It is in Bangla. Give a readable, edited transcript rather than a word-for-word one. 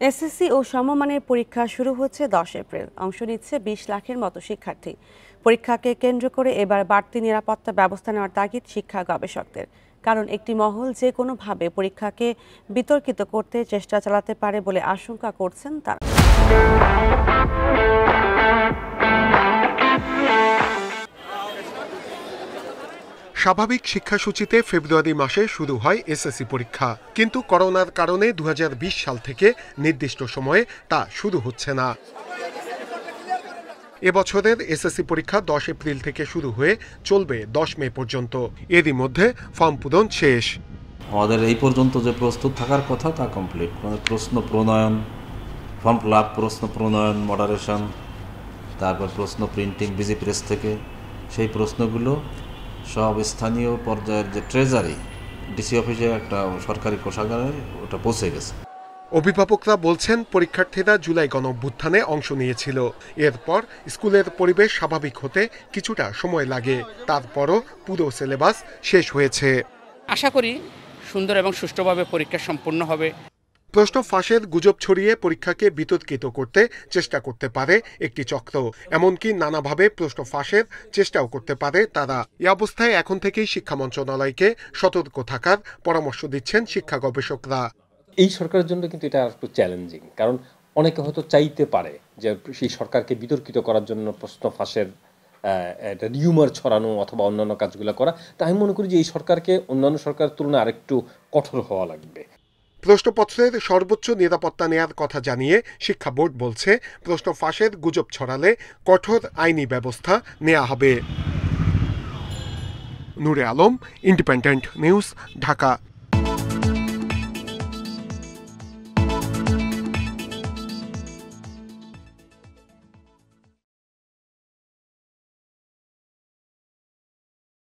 এসএসসি ও সমমানের পরীক্ষা শুরু হচ্ছে 10 এপ্রিল। অংশ নিচ্ছে 20 লাখের মতো শিক্ষার্থী। পরীক্ষাকে কেন্দ্র করে এবার বাড়তি নিরাপত্তা ব্যবস্থা নেওয়ার তাগিদ শিক্ষা গবেষকদের। কারণ একটি মহল যে কোনোভাবে পরীক্ষাকে বিতর্কিত করতে চেষ্টা চালাতে পারে বলে আশঙ্কা করছেন তারা। স্বাভাবিক শিক্ষাসূচিতে ফেব্রুয়ারি মাসে শুরু হয় এসএসসি পরীক্ষা, কিন্তু করোনার কারণে 2020 সাল থেকে নির্দিষ্ট সময়ে তা শুরু হচ্ছে না। এবছরের এসএসসি পরীক্ষা 10 এপ্রিল থেকে শুরু হয়ে চলবে 10 মে পর্যন্ত। এরই মধ্যে ফর্ম পূরণ শেষ। আমাদের এই পর্যন্ত যে প্রস্তুত থাকার কথা তা কমপ্লিট, মানে প্রশ্ন প্রণয়ন, ফর্ম ফিল আপ, প্রশ্ন প্রণয়ন, মডারেশন, তারপর প্রশ্ন প্রিন্টিং বিজি প্রেস থেকে, সেই প্রশ্নগুলো সব স্থানীয় পর্যায়ের যে ট্রেজারি ডিসি অফিসে একটা সরকারি কোষাগারে ওটা পৌঁছে গেছে। অভিভাবকরা বলছেন পরীক্ষার্থীরা জুলাই গণঅভ্যুত্থানে অংশ নিয়েছিল। এরপর স্কুলের পরিবেশ স্বাভাবিক হতে কিছুটা সময় লাগে, তারপরও পুরো সিলেবাস শেষ হয়েছে। আশা করি সুন্দর এবং সুষ্ঠুভাবে পরীক্ষা সম্পূর্ণ হবে। প্রশ্ন ফাঁসের গুজব ছড়িয়ে পরীক্ষাকে বিতর্কিত করতে চেষ্টা করতে পারে একটি চক্র, এমনকি নানাভাবে প্রশ্ন ফাঁসের চেষ্টাও করতে পারে তারা। এই অবস্থায় এখন থেকেই শিক্ষা মন্ত্রণালয়কে সতর্ক থাকার পরামর্শ দিচ্ছেন শিক্ষা গবেষকরা। এই সরকারের জন্য কিন্তু এটা একটু চ্যালেঞ্জিং, কারণ অনেকে হয়তো চাইতে পারে যে সেই সরকারকে বিতর্কিত করার জন্য প্রশ্ন ফাঁসের একটা রিউমার ছড়ানো অথবা অন্যান্য কাজগুলো করা। তাই আমি মনে করি যে এই সরকারকে অন্যান্য সরকারের তুলনায় আরেকটু কঠোর হওয়া লাগবে। প্রশ্নপত্রের সর্বোচ্চ নিরাপত্তা নেয়ার কথা জানিয়ে শিক্ষা বোর্ড বলছে, প্রশ্ন ফাঁসের গুজব ছড়ালে কঠোর আইনি ব্যবস্থা নেওয়া হবে। নূরে আলম, ইন্ডিপেন্ডেন্ট নিউজ, ঢাকা।